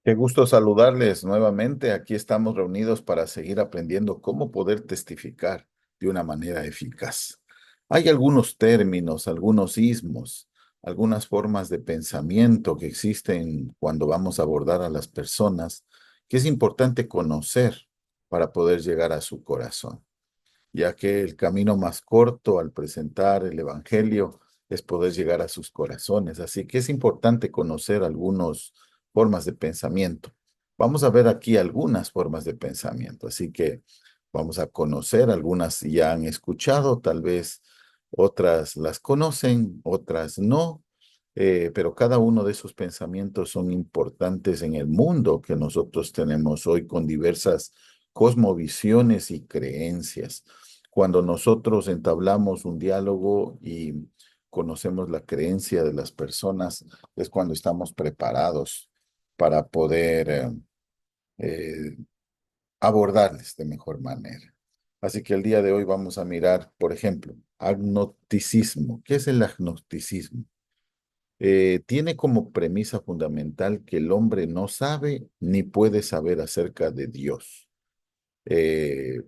Qué gusto saludarles nuevamente. Aquí estamos reunidos para seguir aprendiendo cómo poder testificar de una manera eficaz. Hay algunos términos, algunos ismos, algunas formas de pensamiento que existen cuando vamos a abordar a las personas que es importante conocer para poder llegar a su corazón, ya que el camino más corto al presentar el Evangelio es poder llegar a sus corazones. Así que es importante conocer algunas formas de pensamiento. Vamos a ver aquí algunas formas de pensamiento, así que vamos a conocer, algunas ya han escuchado, tal vez otras las conocen, otras no, pero cada uno de esos pensamientos son importantes en el mundo que nosotros tenemos hoy con diversas cosmovisiones y creencias. Cuando nosotros entablamos un diálogo y conocemos la creencia de las personas, es cuando estamos preparados para poder eh, abordarles de mejor manera. Así que el día de hoy vamos a mirar, por ejemplo, agnosticismo. ¿Qué es el agnosticismo? Tiene como premisa fundamental que el hombre no sabe ni puede saber acerca de Dios. Eh,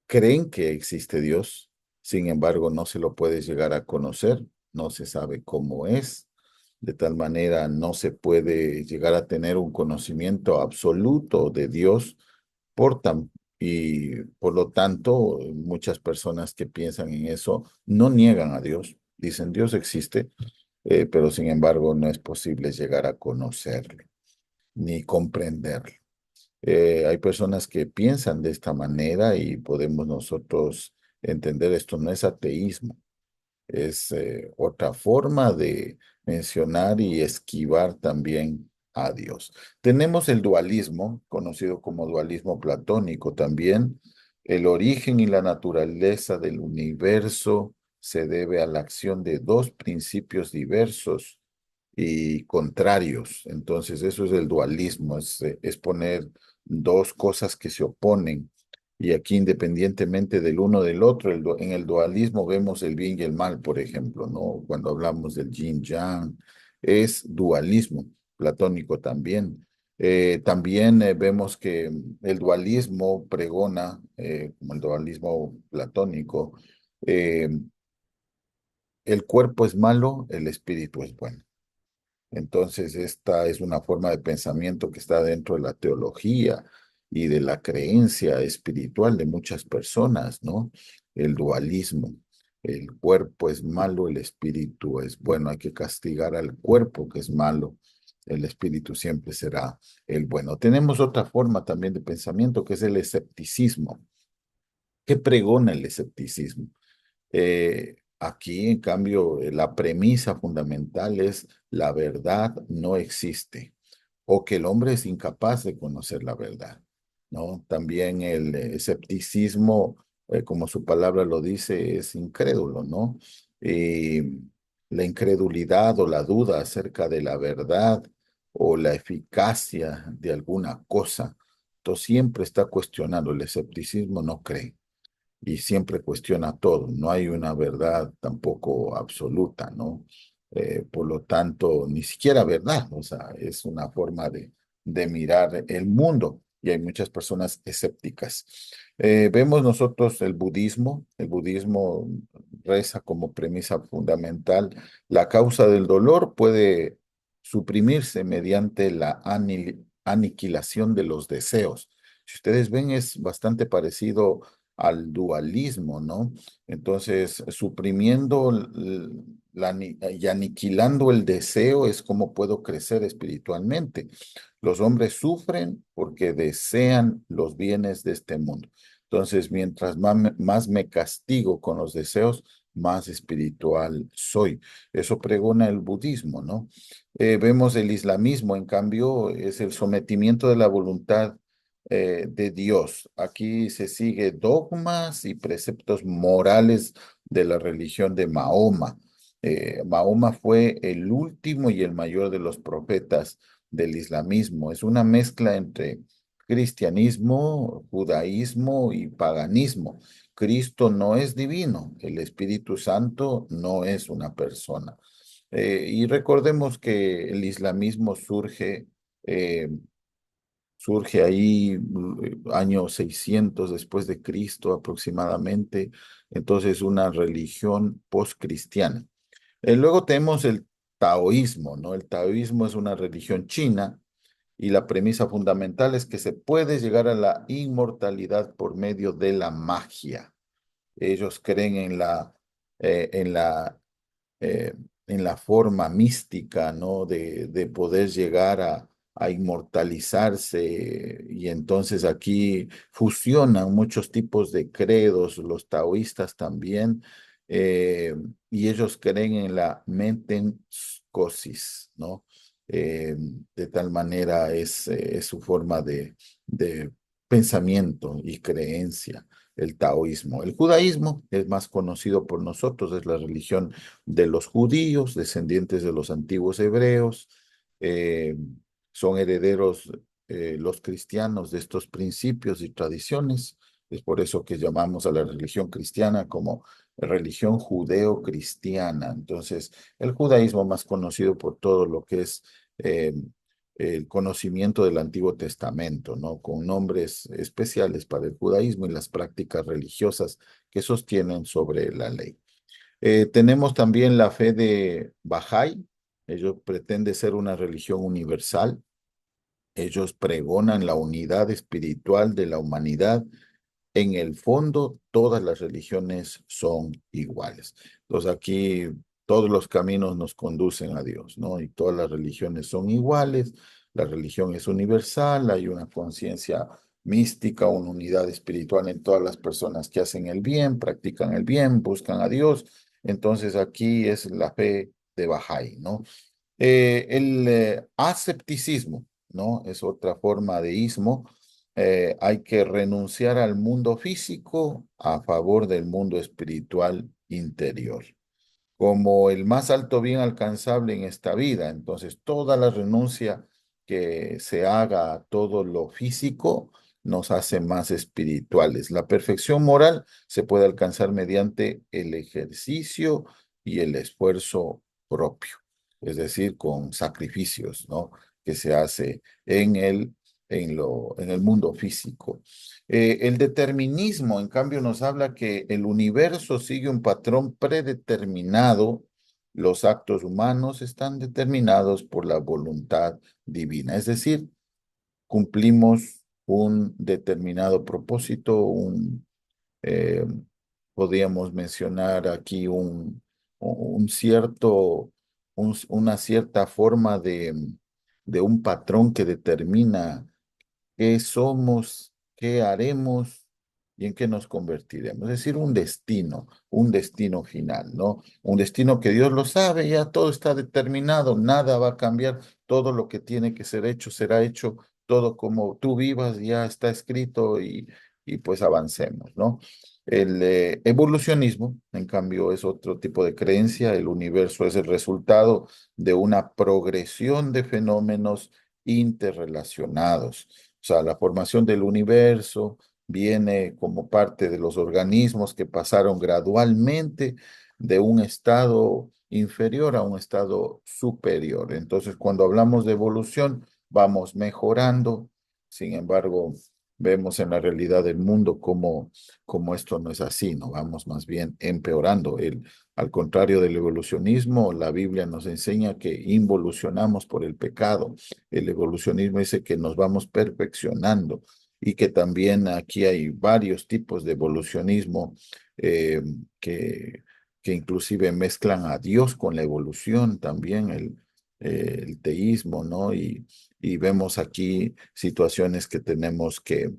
Creen que existe Dios, sin embargo no se lo puede llegar a conocer, no se sabe cómo es, de tal manera no se puede llegar a tener un conocimiento absoluto de Dios y por lo tanto muchas personas que piensan en eso no niegan a Dios, dicen Dios existe, pero sin embargo no es posible llegar a conocerlo ni comprenderlo. Hay personas que piensan de esta manera y podemos nosotros entender esto no es ateísmo, es otra forma de mencionar y esquivar también a Dios. Tenemos el dualismo, conocido como dualismo platónico también. El origen y la naturaleza del universo se debe a la acción de dos principios diversos y contrarios. Entonces, eso es el dualismo, es poner dos cosas que se oponen. Y aquí, independientemente del uno del otro, en el dualismo vemos el bien y el mal, por ejemplo, ¿no? Cuando hablamos del yin-yang, es dualismo, platónico también. También vemos que el dualismo pregona, como el dualismo platónico, eh, el cuerpo es malo, el espíritu es bueno. Entonces, esta es una forma de pensamiento que está dentro de la teología y de la creencia espiritual de muchas personas, ¿no? El dualismo. El cuerpo es malo, el espíritu es bueno. Hay que castigar al cuerpo que es malo. El espíritu siempre será el bueno. Tenemos otra forma también de pensamiento que es el escepticismo. ¿Qué pregona el escepticismo? Aquí, en cambio, la premisa fundamental es la verdad no existe o que el hombre es incapaz de conocer la verdad, ¿no? También el escepticismo, como su palabra lo dice, es incrédulo, ¿no? Y la incredulidad o la duda acerca de la verdad o la eficacia de alguna cosa, entonces siempre está cuestionando. El escepticismo no cree y siempre cuestiona todo. No hay una verdad tampoco absoluta, ¿no? Por lo tanto, ni siquiera verdad, o sea, es una forma de mirar el mundo y hay muchas personas escépticas. Vemos nosotros el budismo reza como premisa fundamental, la causa del dolor puede suprimirse mediante la aniquilación de los deseos. Si ustedes ven, es bastante parecido al dualismo, ¿no? Entonces, suprimiendo y aniquilando el deseo es como puedo crecer espiritualmente. Los hombres sufren porque desean los bienes de este mundo. Entonces, mientras más me castigo con los deseos, más espiritual soy. Eso pregona el budismo, ¿no? Vemos el islamismo, en cambio, es el sometimiento de la voluntad de Dios. Aquí se sigue dogmas y preceptos morales de la religión de Mahoma. Mahoma fue el último y el mayor de los profetas del islamismo. Es una mezcla entre cristianismo, judaísmo y paganismo. Cristo no es divino, el Espíritu Santo no es una persona. Y recordemos que el islamismo surge Surge ahí año 600 después de Cristo aproximadamente, entonces una religión postcristiana. Luego tenemos el taoísmo, ¿no? El taoísmo es una religión china y la premisa fundamental es que se puede llegar a la inmortalidad por medio de la magia. Ellos creen en eh, en la forma mística, ¿no? De poder llegar a inmortalizarse. Y entonces aquí fusionan muchos tipos de credos, los taoístas también, eh, y ellos creen en la metempsychosis, ¿no? De tal manera es su forma de pensamiento y creencia el taoísmo. El judaísmo es más conocido por nosotros, es la religión de los judíos, descendientes de los antiguos hebreos. eh, Son herederos los cristianos de estos principios y tradiciones. Es por eso que llamamos a la religión cristiana como religión judeo-cristiana. Entonces, el judaísmo más conocido por todo lo que es eh, el conocimiento del Antiguo Testamento, ¿no? Con nombres especiales para el judaísmo y las prácticas religiosas que sostienen sobre la ley. Tenemos también la fe de Bahá'í. Ellos pretenden ser una religión universal. Ellos pregonan la unidad espiritual de la humanidad. En el fondo, todas las religiones son iguales. Entonces aquí todos los caminos nos conducen a Dios, ¿no? Y todas las religiones son iguales. La religión es universal. Hay una conciencia mística, una unidad espiritual en todas las personas que hacen el bien, practican el bien, buscan a Dios. Entonces aquí es la fe de Bahá'í, ¿no? El ascepticismo, ¿no? Es otra forma de ismo. Hay que renunciar al mundo físico a favor del mundo espiritual interior como el más alto bien alcanzable en esta vida. Entonces, toda la renuncia que se haga a todo lo físico nos hace más espirituales. La perfección moral se puede alcanzar mediante el ejercicio y el esfuerzo propio, es decir, con sacrificios, ¿no? Que se hace en el mundo físico. El determinismo, en cambio, nos habla que el universo sigue un patrón predeterminado. Los actos humanos están determinados por la voluntad divina, es decir, cumplimos un determinado propósito, eh, podríamos mencionar aquí un cierto, una cierta forma de un patrón que determina qué somos, qué haremos y en qué nos convertiremos. Es decir, un destino final, ¿no? Un destino que Dios lo sabe, ya todo está determinado, nada va a cambiar, todo lo que tiene que ser hecho será hecho, todo como tú vivas ya está escrito y pues avancemos, ¿no? El evolucionismo, en cambio, es otro tipo de creencia. El universo es el resultado de una progresión de fenómenos interrelacionados. O sea, la formación del universo viene como parte de los organismos que pasaron gradualmente de un estado inferior a un estado superior. Entonces, cuando hablamos de evolución, vamos mejorando. Sin embargo, vemos en la realidad del mundo cómo esto no es así, ¿no? Vamos más bien empeorando. Al contrario del evolucionismo, la Biblia nos enseña que involucionamos por el pecado. El evolucionismo dice que nos vamos perfeccionando y que también aquí hay varios tipos de evolucionismo eh, que, que inclusive mezclan a Dios con la evolución, también el teísmo, ¿no? Y vemos aquí situaciones que tenemos que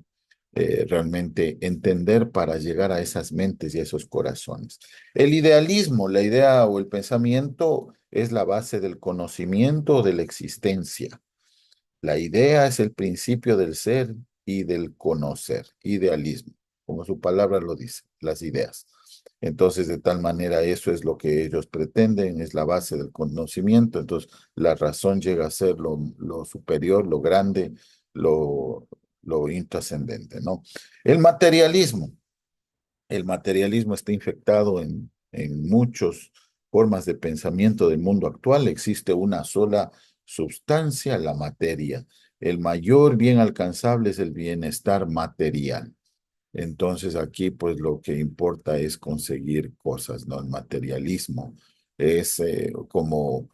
realmente entender para llegar a esas mentes y a esos corazones. El idealismo, la idea o el pensamiento es la base del conocimiento o de la existencia. La idea es el principio del ser y del conocer, idealismo, como su palabra lo dice, las ideas. Entonces, de tal manera, eso es lo que ellos pretenden, es la base del conocimiento. Entonces, la razón llega a ser lo superior, lo grande, lo, lo intrascendente, ¿no? El materialismo. El materialismo está infectado en muchas formas de pensamiento del mundo actual. Existe una sola substancia, la materia. El mayor bien alcanzable es el bienestar material. Entonces aquí pues lo que importa es conseguir cosas, ¿no? El materialismo es como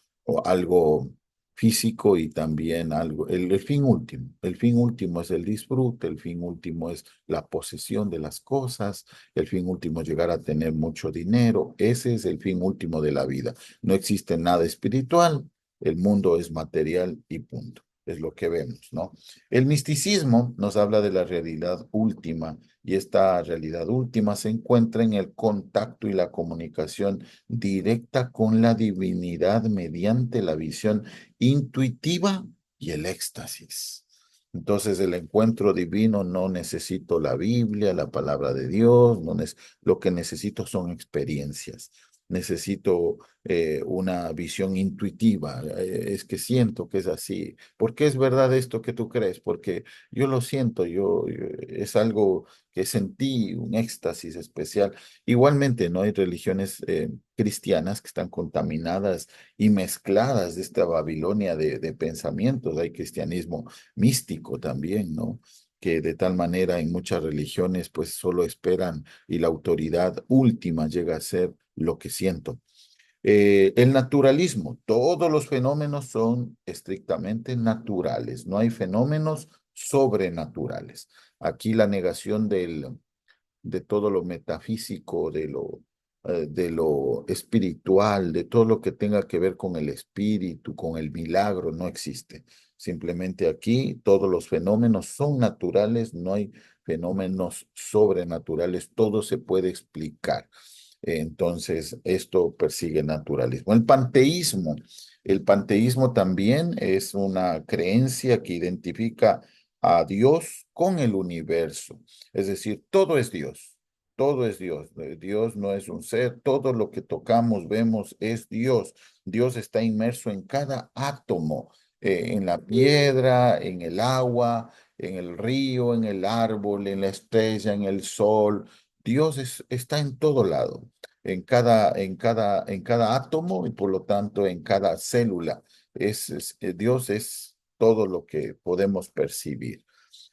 algo físico y también algo, el fin último. El fin último es el disfrute, el fin último es la posesión de las cosas, el fin último es llegar a tener mucho dinero. Ese es el fin último de la vida. No existe nada espiritual, el mundo es material y punto. Es lo que vemos, ¿no? El misticismo nos habla de la realidad última y esta realidad última se encuentra en el contacto y la comunicación directa con la divinidad mediante la visión intuitiva y el éxtasis. Entonces, el encuentro divino no necesito la Biblia, la palabra de Dios, lo que necesito son experiencias. Necesito una visión intuitiva. Es que siento que es así. ¿Por qué es verdad esto que tú crees? Porque yo lo siento, es algo que sentí, un éxtasis especial. Igualmente, ¿no? Hay religiones cristianas que están contaminadas y mezcladas de esta Babilonia de pensamientos. Hay cristianismo místico también, ¿no? Que de tal manera en muchas religiones pues solo esperan y la autoridad última llega a ser lo que siento. El naturalismo, todos los fenómenos son estrictamente naturales, no hay fenómenos sobrenaturales. Aquí la negación de todo lo metafísico, de lo espiritual, de todo lo que tenga que ver con el espíritu, con el milagro, no existe. Simplemente aquí todos los fenómenos son naturales, no hay fenómenos sobrenaturales, todo se puede explicar. Entonces, esto persigue naturalismo. El panteísmo también es una creencia que identifica a Dios con el universo. Es decir, todo es Dios, todo es Dios. Dios no es un ser, todo lo que tocamos, vemos es Dios. Dios está inmerso en cada átomo, en la piedra, en el agua, en el río, en el árbol, en la estrella, en el sol. Está en todo lado, en cada átomo y por lo tanto en cada célula. Dios es todo lo que podemos percibir.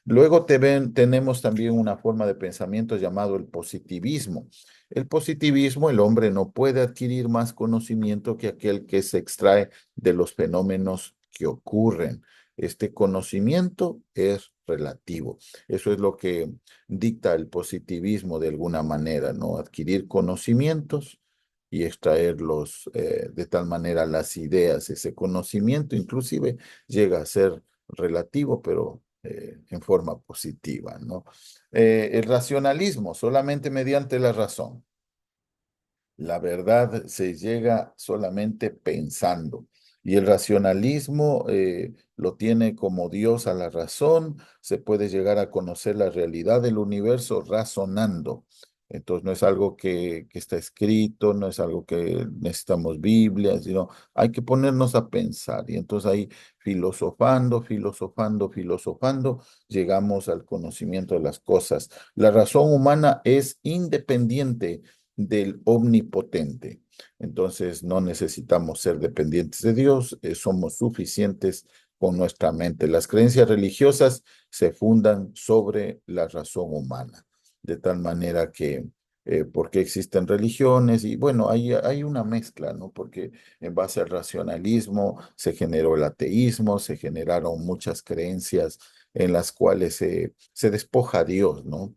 Luego tenemos también una forma de pensamiento llamado el positivismo. El positivismo, el hombre no puede adquirir más conocimiento que aquel que se extrae de los fenómenos que ocurren. Este conocimiento es relativo. Eso es lo que dicta el positivismo de alguna manera, ¿no? Adquirir conocimientos y extraerlos de tal manera las ideas. Ese conocimiento inclusive llega a ser relativo, pero en forma positiva, ¿no? El racionalismo, solamente mediante la razón. La verdad se llega solamente pensando. Y el racionalismo lo tiene como Dios a la razón. Se puede llegar a conocer la realidad del universo razonando. Entonces no es algo que está escrito, no es algo que necesitamos Biblia, sino hay que ponernos a pensar. Y entonces ahí filosofando, filosofando, filosofando, llegamos al conocimiento de las cosas. La razón humana es independiente del omnipotente. Entonces no necesitamos ser dependientes de Dios, somos suficientes con nuestra mente. Las creencias religiosas se fundan sobre la razón humana, de tal manera que, porque existen religiones y bueno, hay una mezcla, ¿no? Porque en base al racionalismo se generó el ateísmo, se generaron muchas creencias en las cuales se despoja a Dios, ¿no?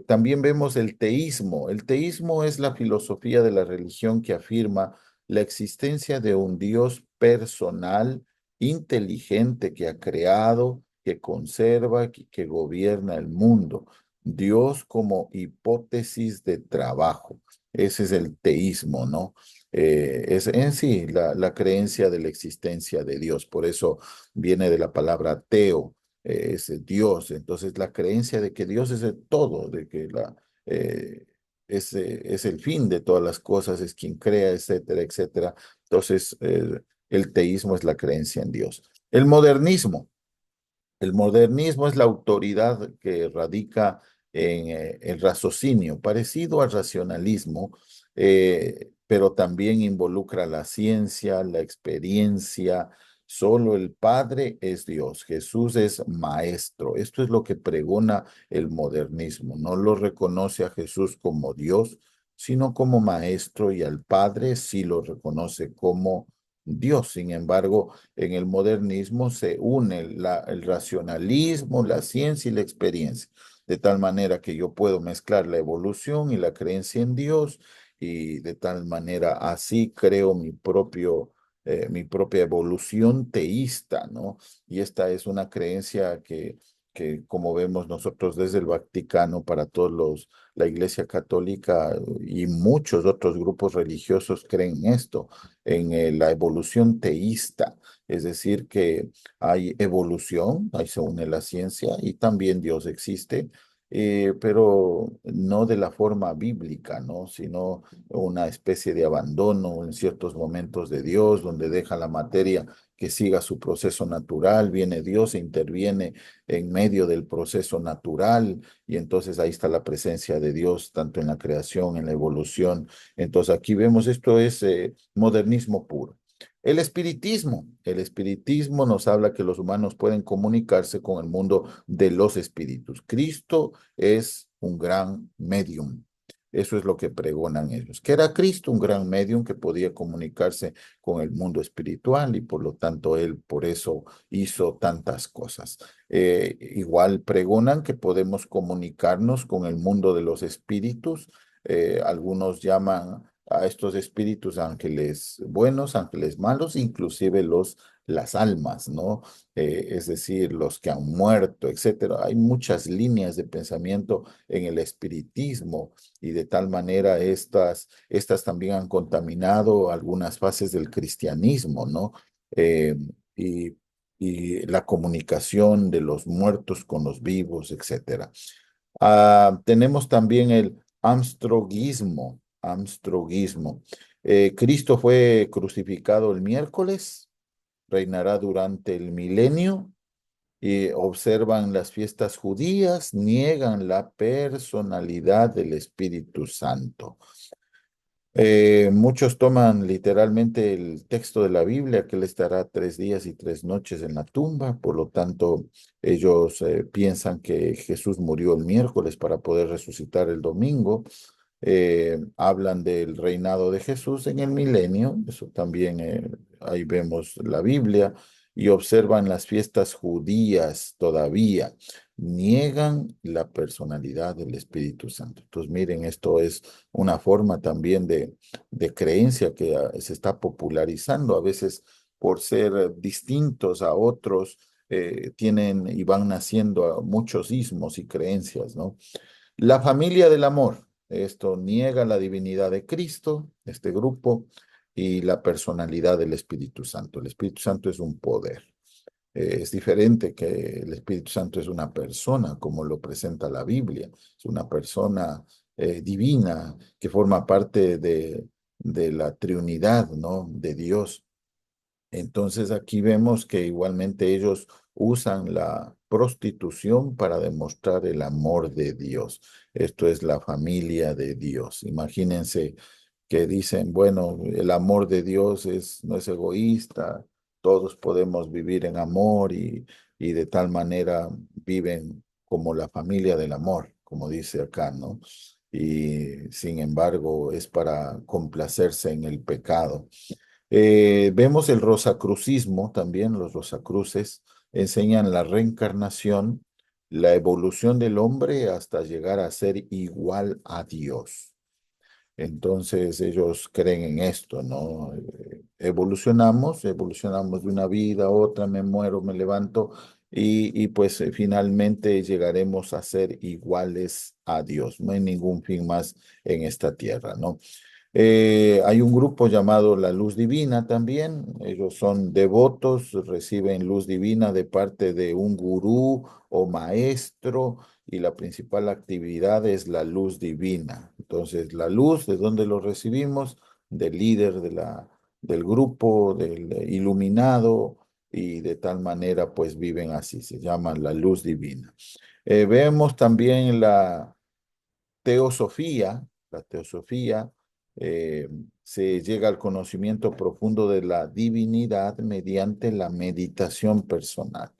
También vemos el teísmo. El teísmo es la filosofía de la religión que afirma la existencia de un Dios personal, inteligente, que ha creado, que conserva, que gobierna el mundo. Dios como hipótesis de trabajo. Ese es el teísmo, ¿no? Es en sí la creencia de la existencia de Dios. Por eso viene de la palabra teo, es Dios. Entonces, la creencia de que Dios es el todo, de que eh, es el fin de todas las cosas, es quien crea, etcétera, etcétera. Entonces, el teísmo es la creencia en Dios. El modernismo. El modernismo es la autoridad que radica en el raciocinio, parecido al racionalismo, pero también involucra la ciencia, la experiencia, Solo el Padre es Dios. Jesús es maestro. Esto es lo que pregona el modernismo. No lo reconoce a Jesús como Dios, sino como maestro, y al Padre sí lo reconoce como Dios. Sin embargo, en el modernismo se une el racionalismo, la ciencia y la experiencia, de tal manera que yo puedo mezclar la evolución y la creencia en Dios, y de tal manera así creo mi propia evolución teísta, ¿no? Y esta es una creencia que como vemos nosotros desde el Vaticano, para todos la Iglesia Católica y muchos otros grupos religiosos creen esto, en la evolución teísta, es decir, que hay evolución, ahí se une la ciencia y también Dios existe, pero no de la forma bíblica, ¿no? Sino una especie de abandono en ciertos momentos de Dios, donde deja la materia que siga su proceso natural, viene Dios e interviene en medio del proceso natural, y entonces ahí está la presencia de Dios, tanto en la creación, en la evolución. Entonces aquí vemos, esto es modernismo puro. El espiritismo nos habla que los humanos pueden comunicarse con el mundo de los espíritus. Cristo es un gran medium. Eso es lo que pregonan ellos. Que era Cristo un gran medium que podía comunicarse con el mundo espiritual, y por lo tanto él por eso hizo tantas cosas. Igual pregonan que podemos comunicarnos con el mundo de los espíritus. Algunos llaman a estos espíritus ángeles buenos, ángeles malos, inclusive las almas, ¿no? Es decir, los que han muerto, etcétera. Hay muchas líneas de pensamiento en el espiritismo, y de tal manera estas también han contaminado algunas fases del cristianismo, ¿no? Eh, y, y la comunicación de los muertos con los vivos, etcétera. Tenemos también el amstroguismo. Amstroguismo. Cristo fue crucificado el miércoles, reinará durante el milenio, y observan las fiestas judías, niegan la personalidad del Espíritu Santo. Muchos toman literalmente el texto de la Biblia, que él estará 3 días y 3 noches en la tumba. Por lo tanto, ellos piensan que Jesús murió el miércoles para poder resucitar el domingo. Hablan del reinado de Jesús en el milenio, eso también ahí vemos la Biblia, y observan las fiestas judías todavía, niegan la personalidad del Espíritu Santo. Entonces, miren, esto es una forma también de creencia que se está popularizando, a veces por ser distintos a otros, tienen y van naciendo muchos ismos y creencias, ¿no? La familia del amor. Esto niega la divinidad de Cristo, este grupo, y la personalidad del Espíritu Santo. El Espíritu Santo es un poder. Es diferente, que el Espíritu Santo es una persona, como lo presenta la Biblia. Es una persona divina que forma parte de la Trinidad, ¿no? De Dios. Entonces aquí vemos que igualmente ellos usan la prostitución para demostrar el amor de Dios. Esto es la familia de Dios. Imagínense que dicen, bueno, el amor de Dios no es egoísta, todos podemos vivir en amor, y de tal manera viven como la familia del amor, como dice acá, ¿no? Y sin embargo es para complacerse en el pecado. Vemos el rosacrucismo también. Los rosacruces enseñan la reencarnación, la evolución del hombre hasta llegar a ser igual a Dios. Entonces ellos creen en esto, ¿no? Evolucionamos de una vida a otra, me muero, me levanto, y pues finalmente llegaremos a ser iguales a Dios. No hay ningún fin más en esta tierra, ¿no? Hay un grupo llamado La Luz Divina también. Ellos son devotos, reciben luz divina de parte de un gurú o maestro, y la principal actividad es la luz divina. Entonces, la luz, ¿de dónde lo recibimos? Del líder del grupo, del iluminado, y de tal manera pues viven así, se llaman la luz divina. Vemos también la teosofía, eh, se llega al conocimiento profundo de la divinidad mediante la meditación personal.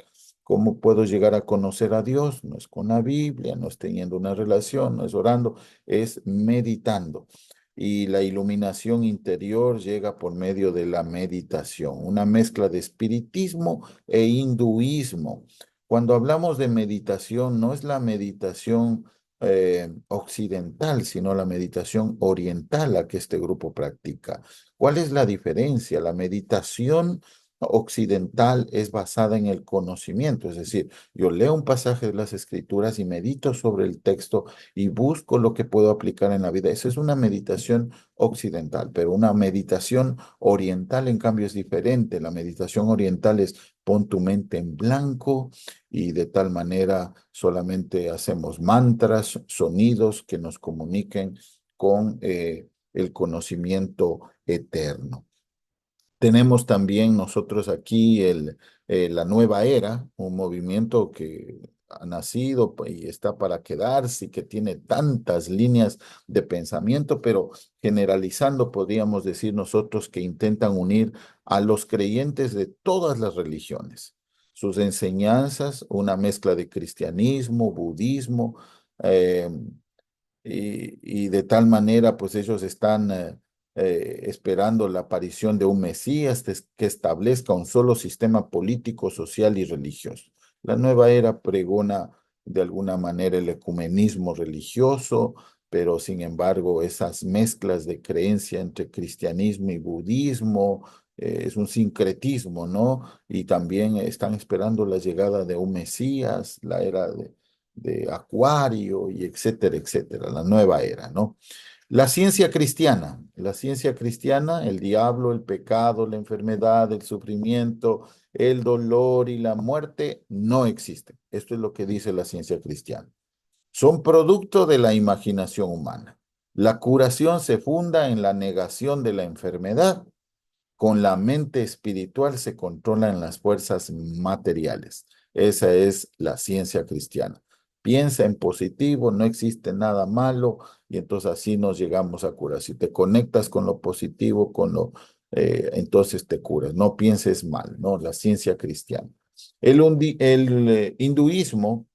¿Cómo puedo llegar a conocer a Dios? No es con la Biblia, no es teniendo una relación, no es orando, es meditando. Y la iluminación interior llega por medio de la meditación, una mezcla de espiritismo e hinduismo. Cuando hablamos de meditación, no es la meditación occidental, sino la meditación oriental a que este grupo practica. ¿Cuál es la diferencia? La meditación occidental es basada en el conocimiento, es decir, yo leo un pasaje de las escrituras y medito sobre el texto y busco lo que puedo aplicar en la vida. Esa es una meditación occidental, pero una meditación oriental, en cambio, es diferente. La meditación oriental es pon tu mente en blanco y de tal manera solamente hacemos mantras, sonidos que nos comuniquen con el conocimiento eterno. Tenemos también nosotros aquí la nueva era, un movimiento que ha nacido y está para quedarse y que tiene tantas líneas de pensamiento, pero generalizando podríamos decir nosotros que intentan unir a los creyentes de todas las religiones. Sus enseñanzas, una mezcla de cristianismo, budismo, eh, y de tal manera, pues ellos están esperando la aparición de un Mesías que establezca un solo sistema político, social y religioso. La nueva era pregona de alguna manera el ecumenismo religioso, pero sin embargo esas mezclas de creencia entre cristianismo y budismo es un sincretismo, ¿no? Y también están esperando la llegada de un Mesías, la era de Acuario y etcétera, etcétera, la nueva era, ¿no? La ciencia cristiana, el diablo, el pecado, la enfermedad, el sufrimiento, el dolor y la muerte no existen. Esto es lo que dice la ciencia cristiana. Son producto de la imaginación humana. La curación se funda en la negación de la enfermedad. Con la mente espiritual se controlan las fuerzas materiales. Esa es la ciencia cristiana. Piensa en positivo, no existe nada malo y entonces así nos llegamos a curar. Si te conectas con lo positivo, entonces te curas. No pienses mal, ¿no? La ciencia cristiana. El hinduismo,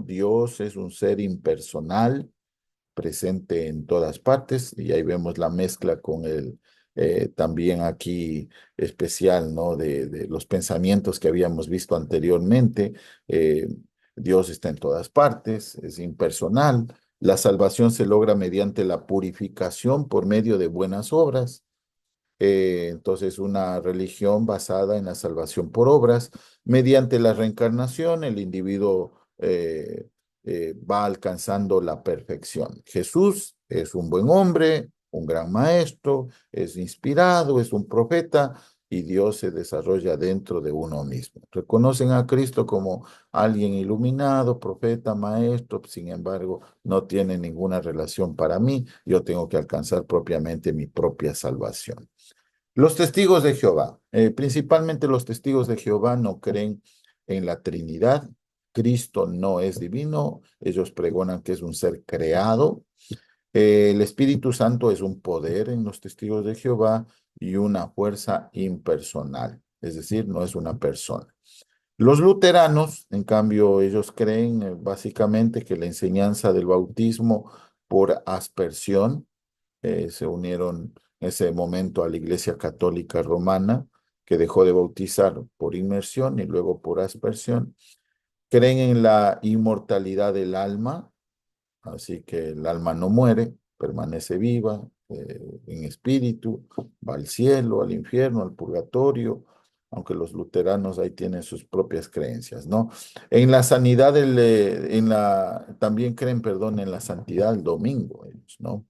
Dios es un ser impersonal presente en todas partes y ahí vemos la mezcla con el también aquí especial, ¿no? De los pensamientos que habíamos visto anteriormente. Eh, Dios está en todas partes, es impersonal. La salvación se logra mediante la purificación por medio de buenas obras. Entonces, una religión basada en la salvación por obras. Mediante la reencarnación, el individuo va alcanzando la perfección. Jesús es un buen hombre, un gran maestro, es inspirado, es un profeta y Dios se desarrolla dentro de uno mismo. Reconocen a Cristo como alguien iluminado, profeta, maestro, sin embargo, no tiene ninguna relación para mí. Yo tengo que alcanzar propiamente mi propia salvación. Los testigos de Jehová, principalmente los testigos de Jehová no creen en la Trinidad. Cristo no es divino. Ellos pregonan que es un ser creado. El Espíritu Santo es un poder en los testigos de Jehová y una fuerza impersonal, es decir, no es una persona. Los luteranos, en cambio, ellos creen básicamente que la enseñanza del bautismo por aspersión se unieron en ese momento a la Iglesia Católica Romana, que dejó de bautizar por inmersión y luego por aspersión. Creen en la inmortalidad del alma, así que el alma no muere, permanece viva en espíritu, va al cielo, al infierno, al purgatorio, aunque los luteranos ahí tienen sus propias creencias, ¿no? En la sanidad, también creen, perdón, en la santidad del domingo, ellos, ¿no?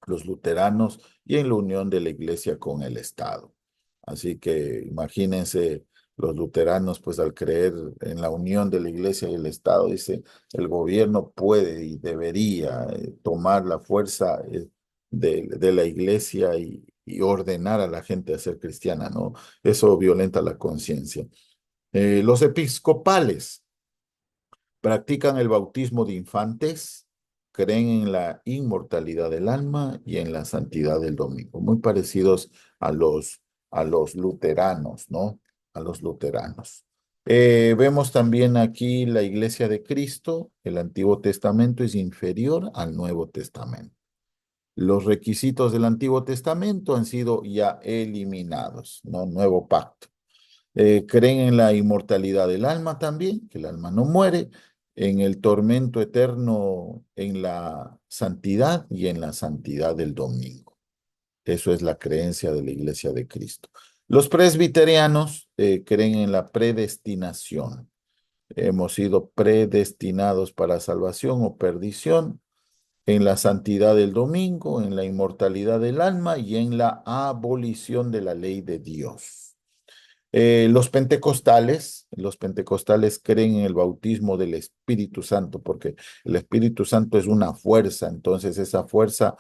Los luteranos y en la unión de la iglesia con el Estado. Así que imagínense los luteranos, pues al creer en la unión de la iglesia y el Estado, dice, el gobierno puede y debería tomar la fuerza de la iglesia y ordenar a la gente a ser cristiana, ¿no? Eso violenta la conciencia. Los episcopales practican el bautismo de infantes, creen en la inmortalidad del alma y en la santidad del domingo, muy parecidos a los luteranos, ¿no? A los luteranos. Vemos también aquí la Iglesia de Cristo. El Antiguo Testamento es inferior al Nuevo Testamento. Los requisitos del Antiguo Testamento han sido ya eliminados, ¿no? Nuevo pacto. Creen en la inmortalidad del alma también, que el alma no muere, en el tormento eterno, en la santidad y en la santidad del domingo. Eso es la creencia de la Iglesia de Cristo. Los presbiterianos creen en la predestinación. Hemos sido predestinados para salvación o perdición, en la santidad del domingo, en la inmortalidad del alma y en la abolición de la ley de Dios. Los pentecostales creen en el bautismo del Espíritu Santo, porque el Espíritu Santo es una fuerza, entonces esa fuerza,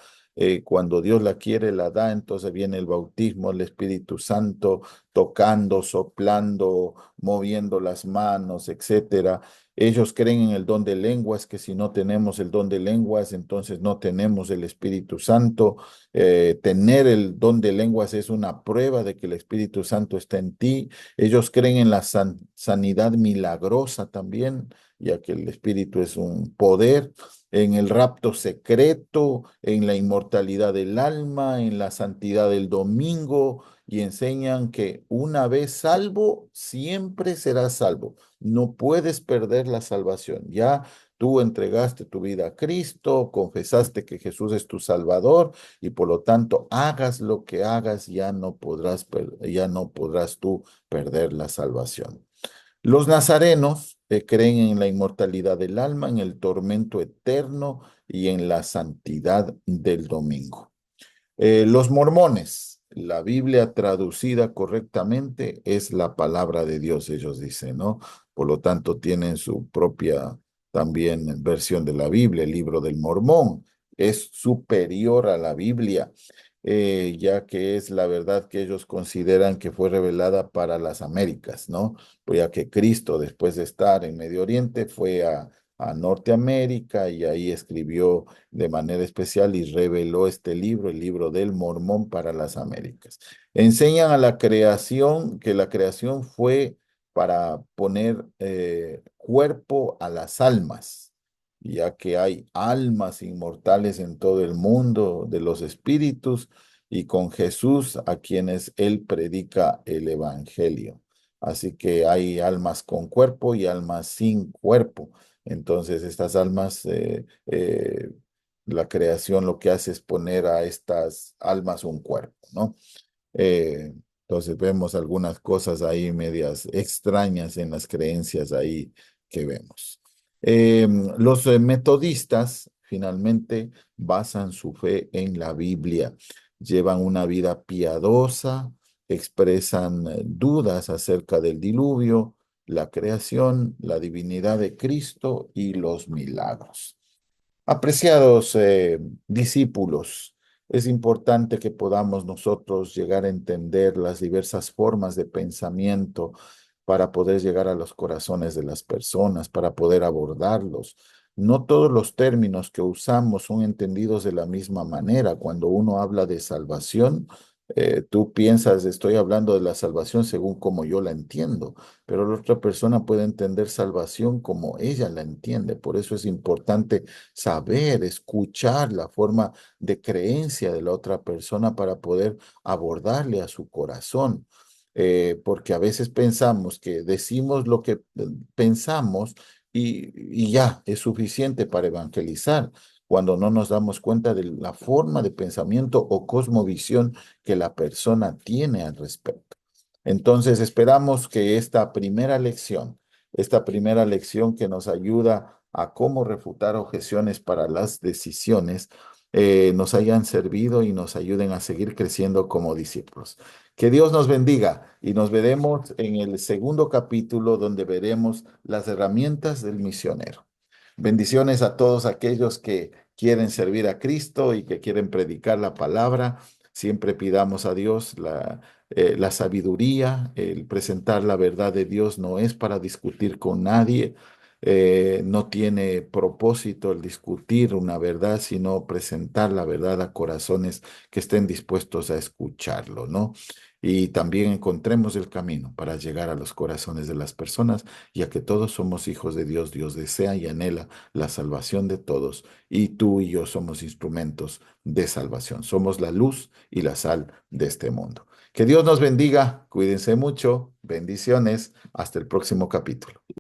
cuando Dios la quiere, la da, entonces viene el bautismo del Espíritu Santo, tocando, soplando, moviendo las manos, etcétera. Ellos creen en el don de lenguas, que si no tenemos el don de lenguas, entonces no tenemos el Espíritu Santo. Tener el don de lenguas es una prueba de que el Espíritu Santo está en ti. Ellos creen en la sanidad milagrosa también, ya que el Espíritu es un poder, en el rapto secreto, en la inmortalidad del alma, en la santidad del domingo, y enseñan que una vez salvo, siempre serás salvo. No puedes perder la salvación. Ya tú entregaste tu vida a Cristo, confesaste que Jesús es tu Salvador y por lo tanto hagas lo que hagas, ya no podrás tú perder la salvación. Los nazarenos creen en la inmortalidad del alma, en el tormento eterno y en la santidad del domingo. Los mormones, la Biblia traducida correctamente es la palabra de Dios, ellos dicen, ¿no? Por lo tanto, tienen su propia también versión de la Biblia, el libro del Mormón. Es superior a la Biblia, ya que es la verdad que ellos consideran que fue revelada para las Américas, ¿no? Pues ya que Cristo, después de estar en Medio Oriente, fue a Norteamérica y ahí escribió de manera especial y reveló este libro, el libro del Mormón para las Américas. Enseñan a la creación, que la creación fue para poner cuerpo a las almas, ya que hay almas inmortales en todo el mundo de los espíritus y con Jesús a quienes él predica el evangelio. Así que hay almas con cuerpo y almas sin cuerpo. Entonces, estas almas, la creación lo que hace es poner a estas almas un cuerpo, ¿no? Eh, entonces vemos algunas cosas ahí medias extrañas en las creencias ahí que vemos. Los metodistas finalmente basan su fe en la Biblia, llevan una vida piadosa, expresan dudas acerca del diluvio, la creación, la divinidad de Cristo y los milagros. Apreciados discípulos, es importante que podamos nosotros llegar a entender las diversas formas de pensamiento para poder llegar a los corazones de las personas, para poder abordarlos. No todos los términos que usamos son entendidos de la misma manera. Cuando uno habla de salvación, tú piensas, estoy hablando de la salvación según como yo la entiendo, pero la otra persona puede entender salvación como ella la entiende. Por eso es importante saber, escuchar la forma de creencia de la otra persona para poder abordarle a su corazón. Porque a veces pensamos que decimos lo que pensamos y ya es suficiente para evangelizar, cuando no nos damos cuenta de la forma de pensamiento o cosmovisión que la persona tiene al respecto. Entonces, esperamos que esta primera lección que nos ayuda a cómo refutar objeciones para las decisiones, nos hayan servido y nos ayuden a seguir creciendo como discípulos. Que Dios nos bendiga y nos veremos en el segundo capítulo donde veremos las herramientas del misionero. Bendiciones a todos aquellos que quieren servir a Cristo y que quieren predicar la palabra. Siempre pidamos a Dios la sabiduría, el presentar la verdad de Dios no es para discutir con nadie, no tiene propósito el discutir una verdad, sino presentar la verdad a corazones que estén dispuestos a escucharlo, ¿no? Y también encontremos el camino para llegar a los corazones de las personas, ya que todos somos hijos de Dios. Dios desea y anhela la salvación de todos, y tú y yo somos instrumentos de salvación. Somos la luz y la sal de este mundo. Que Dios nos bendiga, cuídense mucho, bendiciones, hasta el próximo capítulo.